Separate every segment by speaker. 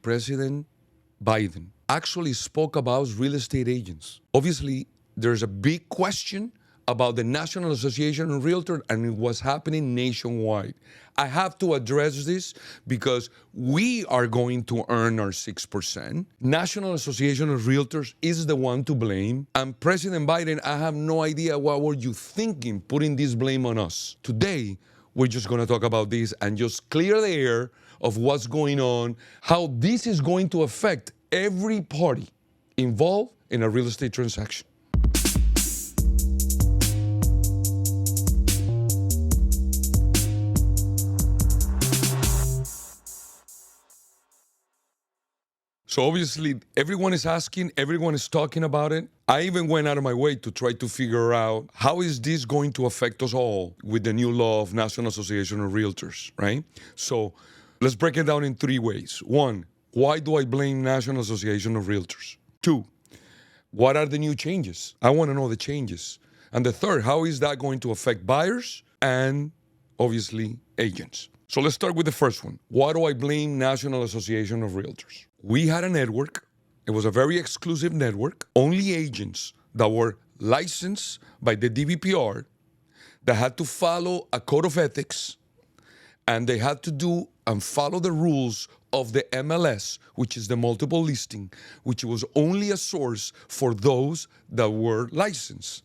Speaker 1: President Biden actually spoke about real estate agents. Obviously, there's a big question about the National Association of Realtors and what's happening nationwide. I have to address this because we are going to earn our 6%. National Association of Realtors is the one to blame. And President Biden, I have no idea what were you thinking putting this blame on us. Today, we're just going to talk about this and just clear the air of what's going on, how this is going to affect every party involved in a real estate transaction. So obviously, everyone is asking, everyone is talking about it. I even went out of my way to try to figure out how is this going to affect us all with the new law of National Association of Realtors, right? So let's break it down in 3 ways. 1, why do I blame National Association of Realtors? 2, what are the new changes? I want to know the changes. And the 3rd, how is that going to affect buyers and obviously agents? So let's start with the first one. Why do I blame National Association of Realtors? We had a network. It was a very exclusive network. Only agents that were licensed by the DVPR that had to follow a code of ethics, and they had to do and follow the rules of the MLS, which is the multiple listing, which was only a source for those that were licensed.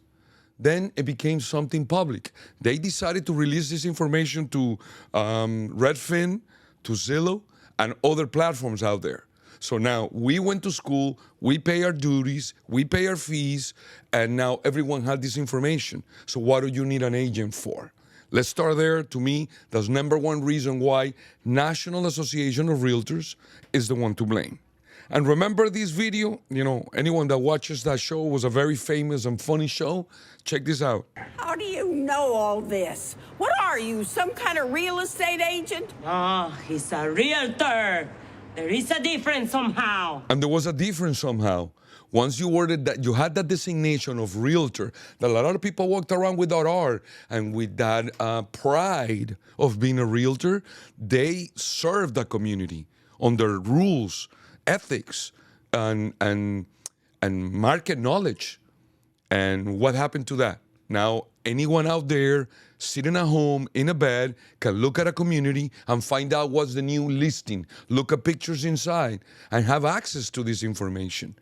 Speaker 1: Then it became something public. They decided to release this information to Redfin, to Zillow, and other platforms out there. So now we went to school, we pay our duties, we pay our fees, and now everyone had this information. So what do you need an agent for? Let's start there. To me, that's number one reason why National Association of Realtors is the one to blame. And remember this video? You know, anyone that watches that show was a very famous and funny show. Check this out.
Speaker 2: How do you know all this? What are you, some kind of real estate agent?
Speaker 3: Oh, he's a realtor. There is a difference somehow.
Speaker 1: And there was a difference somehow. Once you worded that, you had that designation of realtor, that a lot of people walked around with that R and with that pride of being a realtor, they served the community on their rules, ethics, and market knowledge. And what happened to that? Now, anyone out there sitting at home in a bed can look at a community and find out what's the new listing, look at pictures inside, and have access to this information.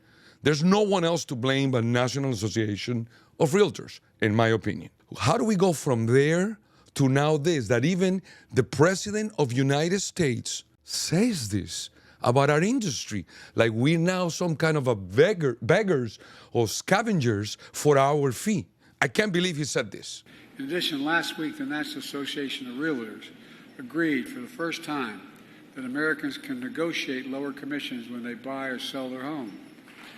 Speaker 1: There's no one else to blame but National Association of Realtors, in my opinion. How do we go from there to now this, that even the President of the United States says this about our industry, like we're now some kind of a beggars or scavengers for our fee? I can't believe he said this.
Speaker 4: In addition, last week, the National Association of Realtors agreed for the first time that Americans can negotiate lower commissions when they buy or sell their home.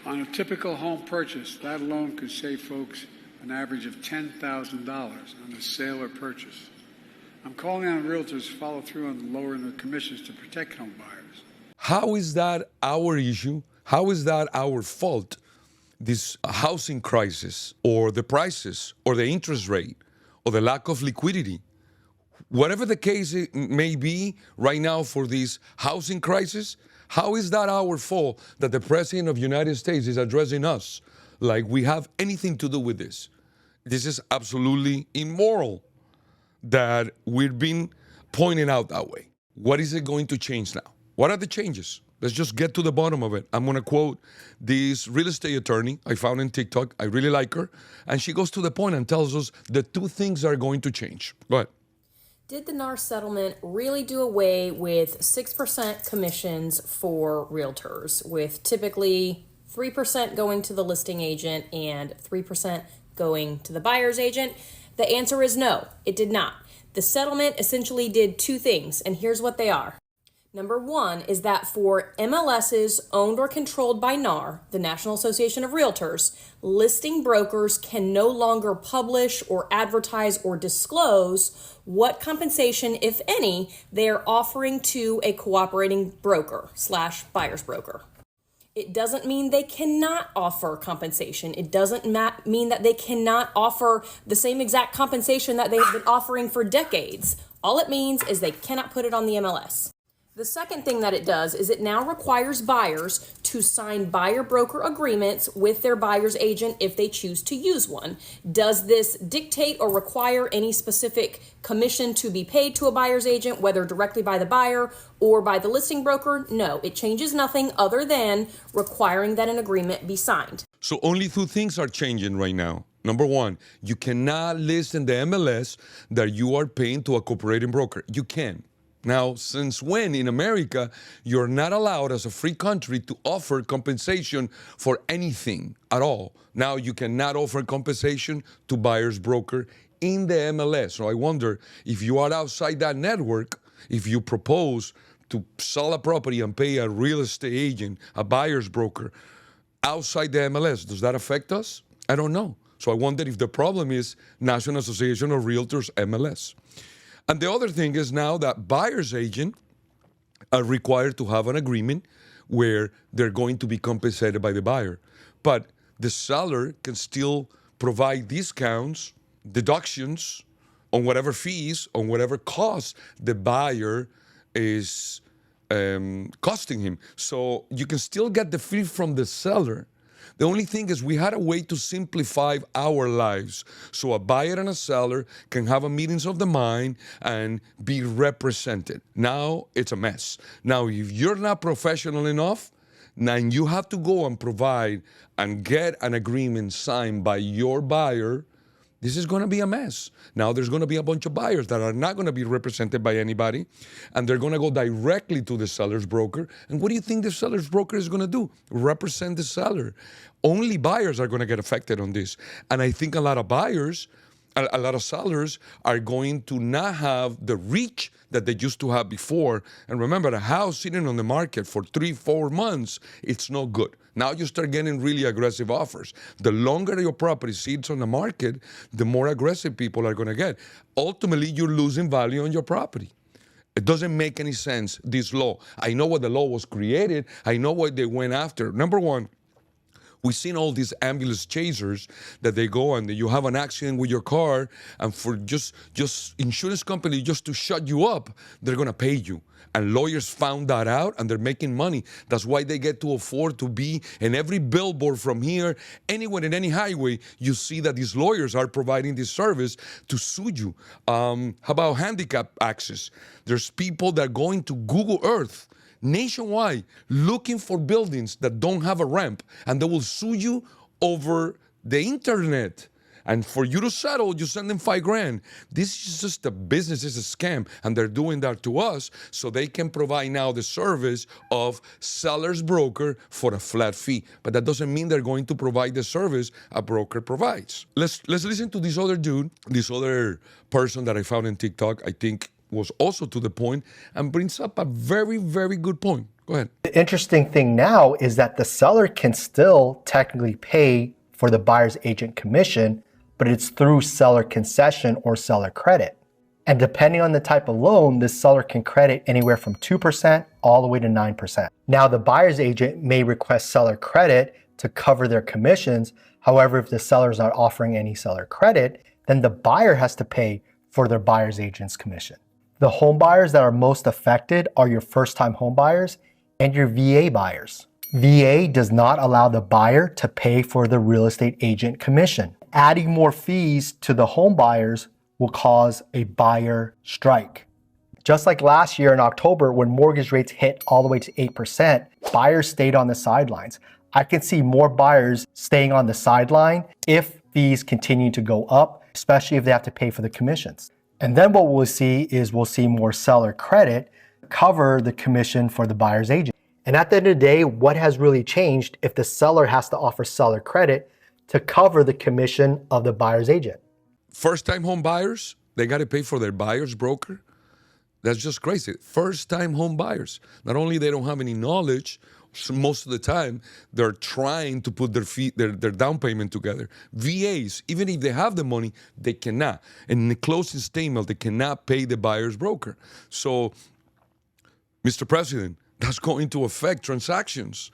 Speaker 4: On a typical home purchase, that alone could save folks an average of $10,000 on the sale or purchase. I'm calling on realtors to follow through on lowering their commissions to protect home buyers.
Speaker 1: How is that our issue? How is that our fault? This housing crisis, or the prices, or the interest rate, or the lack of liquidity, whatever the case it may be right now for this housing crisis, how is that our fault that the President of the United States is addressing us like we have anything to do with this? This is absolutely immoral that we've been pointed out that way. What is it going to change now? What are the changes? Let's just get to the bottom of it. I'm going to quote this real estate attorney I found in TikTok. I really like her. And she goes to the point and tells us the 2 things that are going to change. Go ahead.
Speaker 5: Did the NAR settlement really do away with 6% commissions for realtors, with typically 3% going to the listing agent and 3% going to the buyer's agent? The answer is no, it did not. The settlement essentially did 2 things, and here's what they are. Number 1 is that for MLSs owned or controlled by NAR, the National Association of Realtors, listing brokers can no longer publish or advertise or disclose what compensation, if any, they are offering to a cooperating broker / buyer's broker. It doesn't mean they cannot offer compensation. It doesn't mean that they cannot offer the same exact compensation that they've been offering for decades. All it means is they cannot put it on the MLS. The second thing that it does is it now requires buyers to sign buyer-broker agreements with their buyer's agent if they choose to use one. Does this dictate or require any specific commission to be paid to a buyer's agent, whether directly by the buyer or by the listing broker? No, it changes nothing other than requiring that an agreement be signed.
Speaker 1: So only two things are changing right now. Number one, you cannot list in the MLS that you are paying to a cooperating broker. You can. Now, since when in America, you're not allowed as a free country to offer compensation for anything at all. Now you cannot offer compensation to buyer's broker in the MLS. So I wonder if you are outside that network, if you propose to sell a property and pay a real estate agent, a buyer's broker, outside the MLS, does that affect us? I don't know. So I wonder if the problem is National Association of Realtors, MLS. And the other thing is now that buyer's agent are required to have an agreement where they're going to be compensated by the buyer. But the seller can still provide discounts, deductions on whatever fees, on whatever costs the buyer is costing him. So you can still get the fee from the seller. The only thing is we had a way to simplify our lives so a buyer and a seller can have a meetings of the mind and be represented. Now it's a mess. Now, if you're not professional enough, then you have to go and provide and get an agreement signed by your buyer. This is going to be a mess. Now there's going to be a bunch of buyers that are not going to be represented by anybody, and they're going to go directly to the seller's broker. And what do you think the seller's broker is going to do? Represent the seller. Only buyers are going to get affected on this. And I think a lot of buyers, a lot of sellers are going to not have the reach that they used to have before. And remember, a house sitting on the market for 3-4 months, it's no good. Now you start getting really aggressive offers. The longer your property sits on the market, the more aggressive people are going to get. Ultimately, you're losing value on your property. It doesn't make any sense, this law. I know what the law was created. I know what they went after. Number one, we've seen all these ambulance chasers that they go and you have an accident with your car, and for just insurance company just to shut you up, they're going to pay you. And lawyers found that out, and they're making money. That's why they get to afford to be in every billboard from here, anywhere in any highway, you see that these lawyers are providing this service to sue you. How about handicap access? There's people that are going to Google Earth nationwide looking for buildings that don't have a ramp, and they will sue you over the internet. And for you to settle, you send them $5,000. This is just a business, it's a scam. And they're doing that to us so they can provide now the service of seller's broker for a flat fee. But that doesn't mean they're going to provide the service a broker provides. Let's listen to this other dude, this other person that I found in TikTok, I think was also to the point and brings up a very, very good point. Go ahead.
Speaker 6: The interesting thing now is that the seller can still technically pay for the buyer's agent commission, but it's through seller concession or seller credit. And depending on the type of loan, the seller can credit anywhere from 2% all the way to 9%. Now, the buyer's agent may request seller credit to cover their commissions. However, if the seller is not offering any seller credit, then the buyer has to pay for their buyer's agent's commission. The home buyers that are most affected are your first-time home buyers and your VA buyers. VA does not allow the buyer to pay for the real estate agent commission. Adding more fees to the home buyers will cause a buyer strike. Just like last year in October when mortgage rates hit all the way to 8%, buyers stayed on the sidelines. I can see more buyers staying on the sideline if fees continue to go up, especially if they have to pay for the commissions. And then what we'll see is we'll see more seller credit cover the commission for the buyer's agent. And at the end of the day, what has really changed if the seller has to offer seller credit to cover the commission of the buyer's agent?
Speaker 1: First-time home buyers, they got to pay for their buyer's broker. That's just crazy. First-time home buyers. Not only they don't have any knowledge, most of the time they're trying to put their down payment together. VAs, even if they have the money, they cannot. And in the closing statement, they cannot pay the buyer's broker. So, Mr. President, that's going to affect transactions.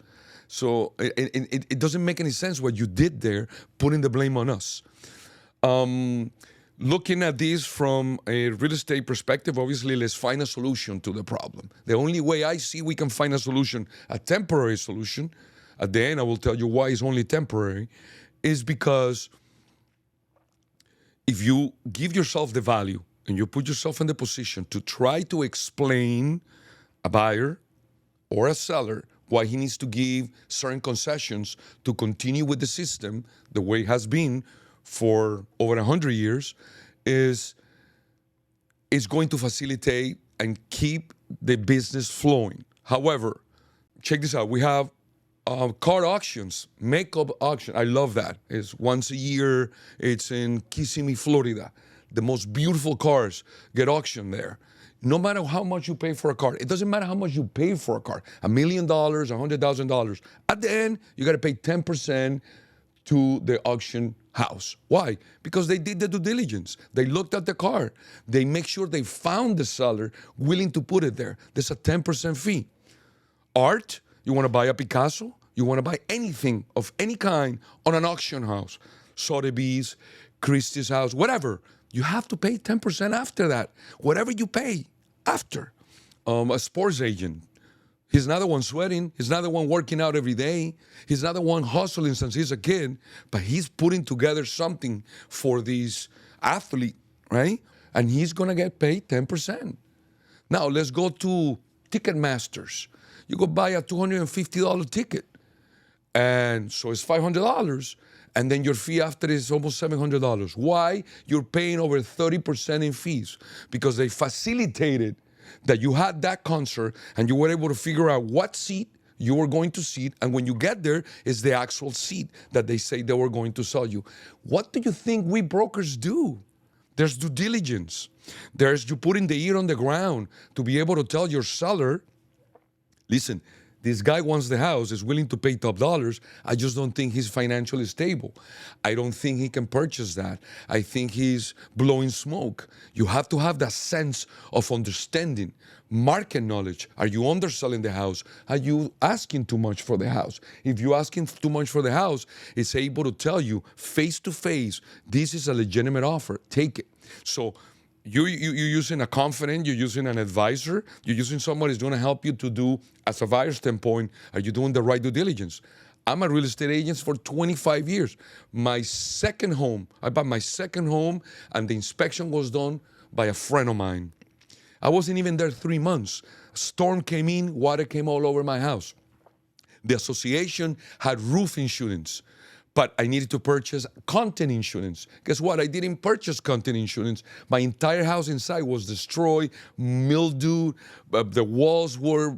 Speaker 1: So it doesn't make any sense what you did there, putting the blame on us. looking at this from a real estate perspective, obviously, let's find a solution to the problem. The only way I see we can find a solution, a temporary solution, at the end I will tell you why it's only temporary, is because if you give yourself the value and you put yourself in the position to try to explain a buyer or a seller why he needs to give certain concessions to continue with the system the way it has been for over 100 years, is going to facilitate and keep the business flowing. However, check this out. We have car auctions, makeup auction. I love that. It's once a year. It's in Kissimmee, Florida. The most beautiful cars get auctioned there. No matter how much you pay for a car, it doesn't matter how much you pay for a car, $1 million, $100,000. At the end, you got to pay 10% to the auction house. Why? Because they did the due diligence. They looked at the car. They make sure they found the seller willing to put it there. There's a 10% fee. Art, you want to buy a Picasso, you want to buy anything of any kind on an auction house, Sotheby's, Christie's house, whatever, you have to pay 10% after that. Whatever you pay after. A sports agent, he's not the one sweating. He's not the one working out every day. He's not the one hustling since he's a kid, but he's putting together something for these athlete, right? And he's going to get paid 10%. Now, let's go to Ticketmasters. You go buy a $250 ticket, and so it's $500, and then your fee after is almost $700. Why? You're paying over 30% in fees because they facilitated that you had that concert and you were able to figure out what seat you were going to sit, and when you get there, is the actual seat that they say they were going to sell you. What do you think we brokers do? There's due diligence. There's you putting the ear on the ground to be able to tell your seller, listen, this guy wants the house, is willing to pay top dollars. I just don't think he's financially stable. I don't think he can purchase that. I think he's blowing smoke. You have to have that sense of understanding, market knowledge. Are you underselling the house? Are you asking too much for the house? If you're asking too much for the house, it's able to tell you face to face, this is a legitimate offer, take it. So you're using a confidant, you're using an advisor, you're using someone who's going to help you to do, as a buyer standpoint, are you doing the right due diligence? I'm a real estate agent for 25 years. My second home, I bought my second home, and the inspection was done by a friend of mine. I wasn't even there 3 months. A storm came in, water came all over my house. The association had roof insurance, but I needed to purchase content insurance. Guess what? I didn't purchase content insurance. My entire house inside was destroyed, mildew, the walls were,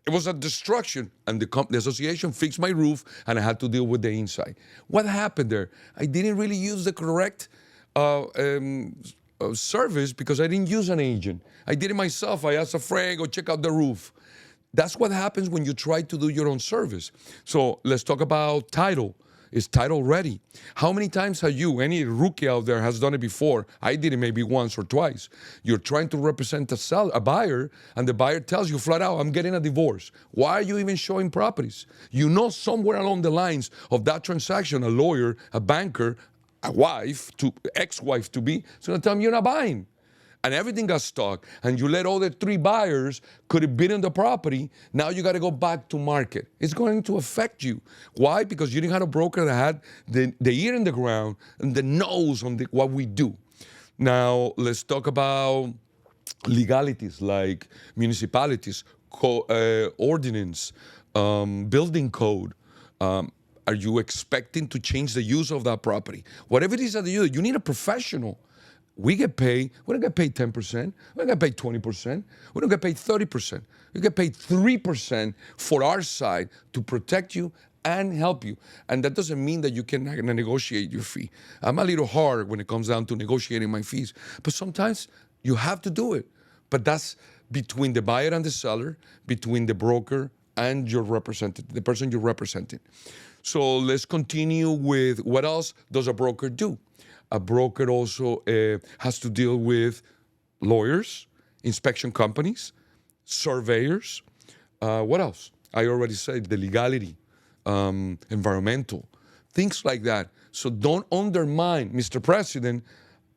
Speaker 1: it was a destruction. And the association fixed my roof, and I had to deal with the inside. What happened there? I didn't really use the correct service because I didn't use an agent. I did it myself. I asked a friend, go check out the roof. That's what happens when you try to do your own service. So let's talk about title. Is title ready? How many times have you, any rookie out there has done it before? I did it maybe once or twice. You're trying to represent a buyer, and the buyer tells you flat out, I'm getting a divorce. Why are you even showing properties? You know somewhere along the lines of that transaction, a lawyer, a banker, a wife, ex-wife to be, is going to tell them you're not buying. And everything got stuck, and you let all the 3 buyers could have bid on the property. Now you got to go back to market. It's going to affect you. Why? Because you didn't have a broker that had the ear in the ground and the nose on what we do. Now let's talk about legalities like municipalities, ordinance, building code. Are you expecting to change the use of that property? Whatever it is that you do, you need a professional. We get paid, we don't get paid 10%, we don't get paid 20%, we don't get paid 30%. We get paid 3% for our side to protect you and help you. And that doesn't mean that you can negotiate your fee. I'm a little hard when it comes down to negotiating my fees, but sometimes you have to do it. But that's between the buyer and the seller, between the broker and your representative, the person you're representing. So let's continue with what else does a broker do? A broker also has to deal with lawyers, inspection companies, surveyors. What else? I already said the legality, environmental, things like that. So don't undermine, Mr. President,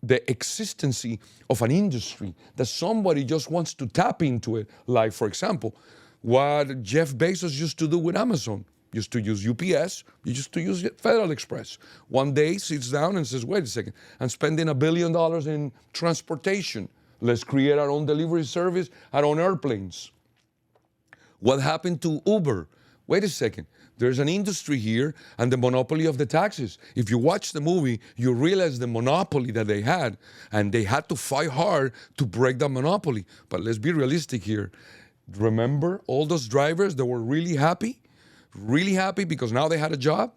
Speaker 1: the existence of an industry that somebody just wants to tap into it. Like, for example, what Jeff Bezos used to do with Amazon. Used to use UPS, you used to use Federal Express. One day sits down and says, wait a second, I'm spending $1 billion in transportation. Let's create our own delivery service, our own airplanes. What happened to Uber? Wait a second, there's an industry here and the monopoly of the taxis. If you watch the movie, you realize the monopoly that they had, and they had to fight hard to break that monopoly. But let's be realistic here. Remember all those drivers that were really happy because now they had a job?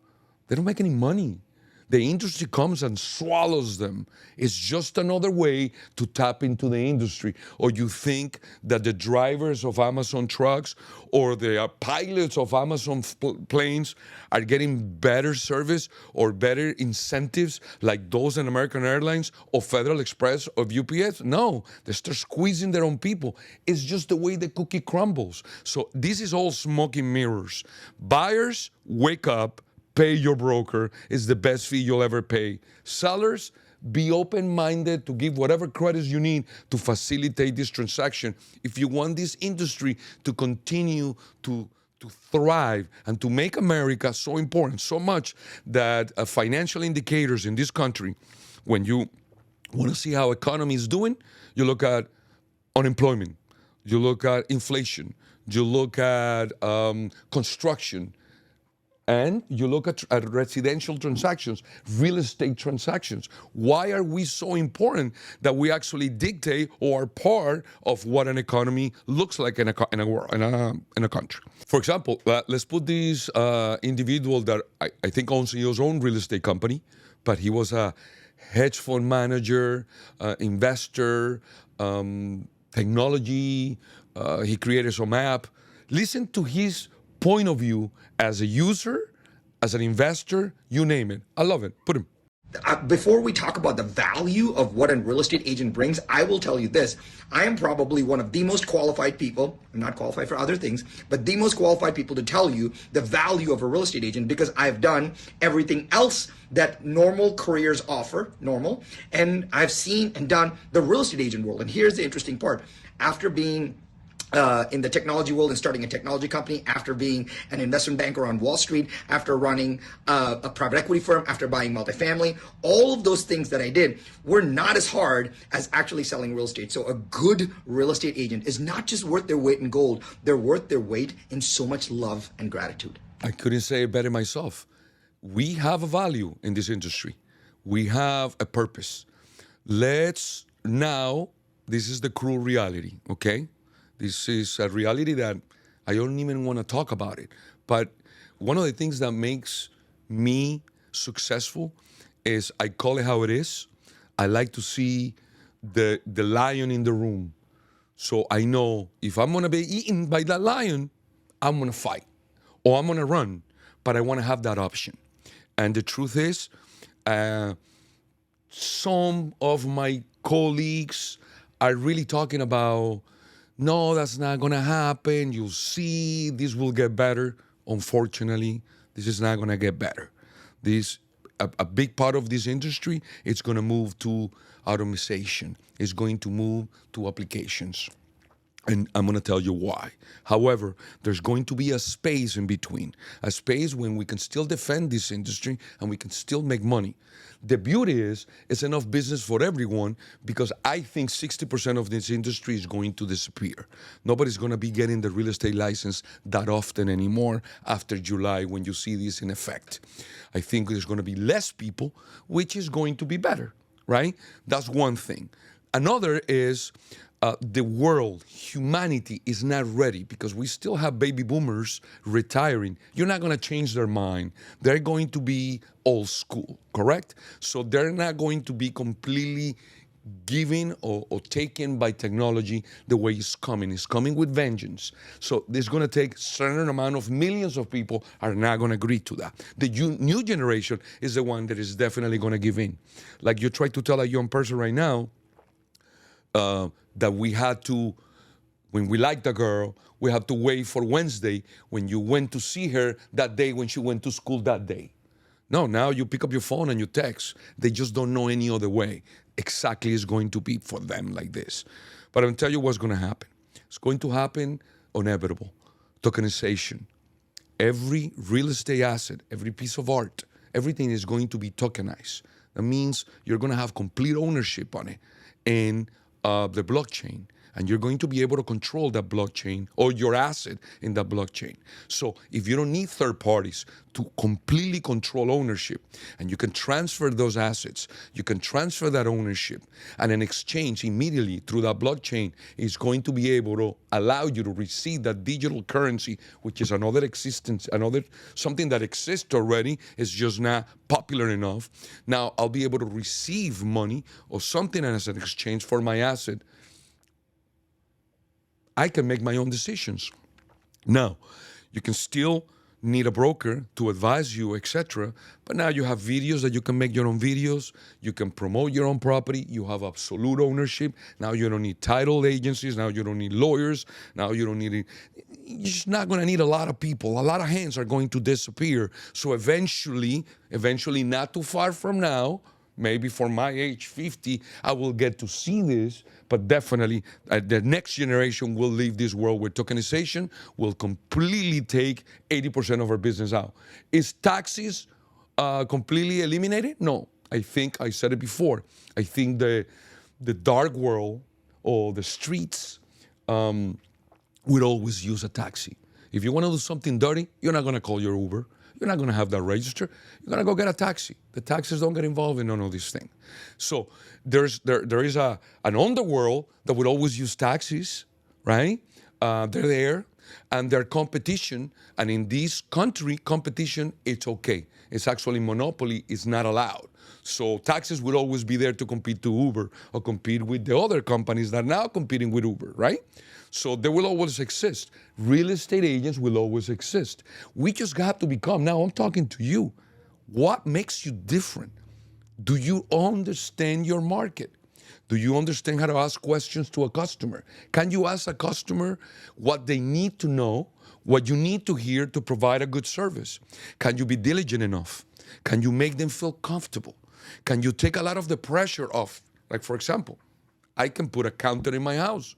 Speaker 1: They don't make any money. The industry comes and swallows them. It's just another way to tap into the industry. Or you think that the drivers of Amazon trucks or the pilots of Amazon planes are getting better service or better incentives like those in American Airlines or Federal Express or UPS? No, they start squeezing their own people. It's just the way the cookie crumbles. So this is all smoke and mirrors. Buyers, wake up. Pay your broker is the best fee you'll ever pay. Sellers, be open-minded to give whatever credits you need to facilitate this transaction. If you want this industry to continue to thrive and to make America so important, so much that financial indicators in this country, when you want to see how economy is doing, you look at unemployment, you look at inflation, you look at construction, and you look at residential transactions, real estate transactions. Why are we so important that we actually dictate or are part of what an economy looks like in a country? For example, let's put this individual that I think owns his own real estate company, but he was a hedge fund manager, investor, technology. He created some app. Listen to his point of view as a user, as an investor, you name it. I love it. Put him.
Speaker 7: Before we talk about the value of what a real estate agent brings, I will tell you this. I am probably one of the most qualified people, I'm not qualified for other things, but the most qualified people to tell you the value of a real estate agent because I've done everything else that normal careers offer, and I've seen and done the real estate agent world. And here's the interesting part. After being in the technology world and starting a technology company, after being an investment banker on Wall Street, after running a private equity firm, after buying multifamily, all of those things that I did were not as hard as actually selling real estate. So a good real estate agent is not just worth their weight in gold, they're worth their weight in so much love and gratitude.
Speaker 1: I couldn't say it better myself. We have a value in this industry. We have a purpose. This is the cruel reality, okay? This is a reality that I don't even want to talk about it. But one of the things that makes me successful is I call it how it is. I like to see the lion in the room. So I know if I'm going to be eaten by that lion, I'm going to fight or I'm going to run. But I want to have that option. And the truth is, some of my colleagues are really talking about, no, that's not going to happen. You'll see, this will get better. Unfortunately, this is not going to get better. A big part of this industry, it's going to move to automation. It's going to move to applications. And I'm going to tell you why. However, there's going to be a space in between, a space when we can still defend this industry and we can still make money. The beauty is, it's enough business for everyone because I think 60% of this industry is going to disappear. Nobody's going to be getting the real estate license that often anymore after July when you see this in effect. I think there's going to be less people, which is going to be better, right? That's one thing. Another is, the world, humanity is not ready because we still have baby boomers retiring. You're not going to change their mind. They're going to be old school, correct? So they're not going to be completely given or taken by technology the way it's coming. It's coming with vengeance. So there's going to take a certain amount of millions of people are not going to agree to that. The new generation is the one that is definitely going to give in. Like you try to tell a young person right now, that we had to, when we liked a girl, we had to wait for Wednesday when you went to see her that day when she went to school that day. No, now you pick up your phone and you text. They just don't know any other way. Exactly is going to be for them like this. But I'm going to tell you what's going to happen. It's going to happen inevitable. Tokenization. Every real estate asset, every piece of art, everything is going to be tokenized. That means you're going to have complete ownership on it in the blockchain. And you're going to be able to control that blockchain or your asset in that blockchain. So if you don't need third parties to completely control ownership, and you can transfer those assets, you can transfer that ownership, and an exchange immediately through that blockchain is going to be able to allow you to receive that digital currency, which is another existence, something that exists already, is just not popular enough. Now I'll be able to receive money or something as an exchange for my asset. I can make my own decisions. Now, you can still need a broker to advise you, etc. But now you have videos that you can make your own videos. You can promote your own property. You have absolute ownership. Now you don't need title agencies. Now you don't need lawyers. Now you don't need you're just not going to need a lot of people. A lot of hands are going to disappear. So eventually, not too far from now, maybe for my age, 50, I will get to see this, but definitely the next generation will leave this world where tokenization will completely take 80% of our business out. Is taxes completely eliminated? No. I think I said it before. I think the dark world or the streets would always use a taxi. If you want to do something dirty, you're not going to call your Uber. You're not going to have that register. You're going to go get a taxi. The taxis don't get involved in none of these things. So there is an underworld that would always use taxis, right? They're there, and their competition. And in this country, competition, it's okay. It's actually monopoly is not allowed. So taxis will always be there to compete to Uber or compete with the other companies that are now competing with Uber, right? So they will always exist. Real estate agents will always exist. We just have to become, now I'm talking to you, what makes you different? Do you understand your market? Do you understand how to ask questions to a customer? Can you ask a customer what they need to know, what you need to hear to provide a good service? Can you be diligent enough? Can you make them feel comfortable? Can you take a lot of the pressure off? Like, for example, I can put a counter in my house.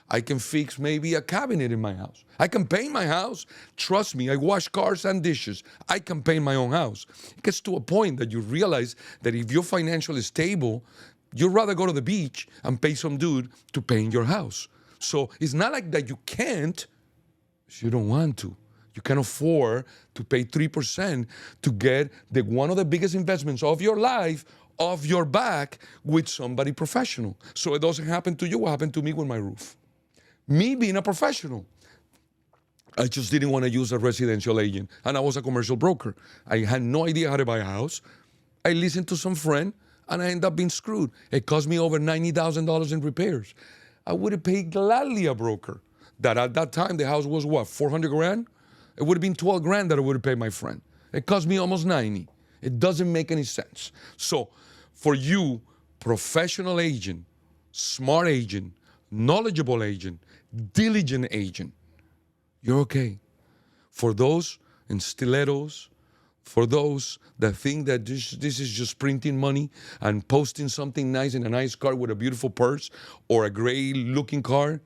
Speaker 1: I can fix maybe a cabinet in my house. I can paint my house. Trust me, I wash cars and dishes. I can paint my own house. It gets to a point that you realize that if you're financially stable, you'd rather go to the beach and pay some dude to paint your house. So it's not like that you can't, you don't want to. You can afford to pay 3% to get one of the biggest investments of your life off your back with somebody professional. So it doesn't happen to you what happened to me with my roof. Me being a professional, I just didn't want to use a residential agent. And I was a commercial broker. I had no idea how to buy a house. I listened to some friend and I ended up being screwed. It cost me over $90,000 in repairs. I would have paid gladly a broker. That at that time, the house was what, 400 grand? It would have been 12 grand that I would have paid my friend. It cost me almost 90. It doesn't make any sense. So for you, professional agent, smart agent, knowledgeable agent, diligent agent, you're okay. For those in stilettos, for those that think that this is just printing money and posting something nice in a nice car with a beautiful purse or a great-looking car,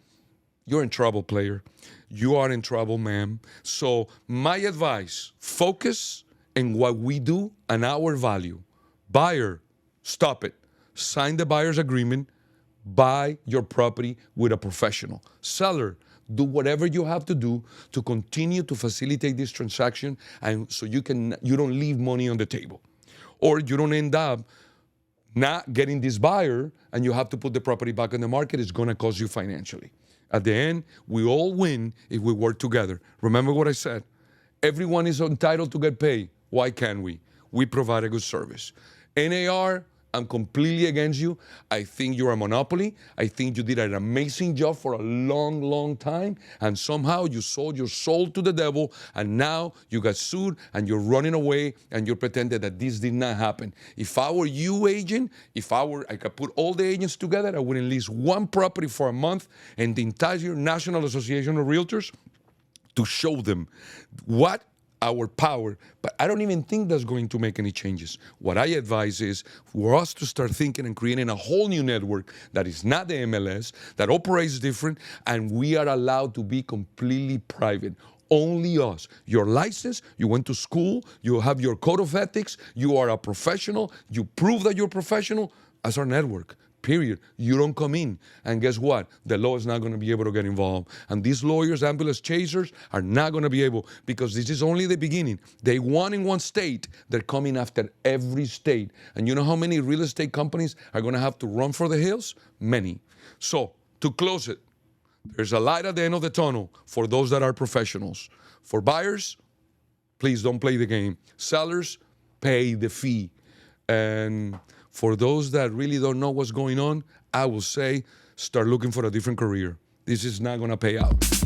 Speaker 1: you're in trouble, player. You are in trouble, ma'am. So my advice, focus on what we do and our value. Buyer, stop it. Sign the buyer's agreement. Buy your property with a professional. Seller, do whatever you have to do to continue to facilitate this transaction, and so you don't leave money on the table. Or you don't end up not getting this buyer and you have to put the property back on the market. It's going to cost you financially. At the end, we all win if we work together. Remember what I said. Everyone is entitled to get paid. Why can't we? We provide a good service. NAR, I'm completely against you. I think you're a monopoly. I think you did an amazing job for a long, long time. And somehow you sold your soul to the devil. And now you got sued and you're running away and you're pretending that this did not happen. If I were you, agent, I could put all the agents together, I wouldn't lease one property for a month and the entire National Association of Realtors to show them what our power, but I don't even think that's going to make any changes. What I advise is for us to start thinking and creating a whole new network that is not the MLS, that operates different, and we are allowed to be completely private. Only us. Your license, you went to school, you have your code of ethics, you are a professional, you prove that you're professional, as our network. Period. You don't come in. And guess what? The law is not going to be able to get involved. And these lawyers, ambulance chasers, are not going to be able, because this is only the beginning. They won in one state. They're coming after every state. And you know how many real estate companies are going to have to run for the hills? Many. So, to close it, there's a light at the end of the tunnel for those that are professionals. For buyers, please don't play the game. Sellers, pay the fee. And for those that really don't know what's going on, I will say, start looking for a different career. This is not going to pay out.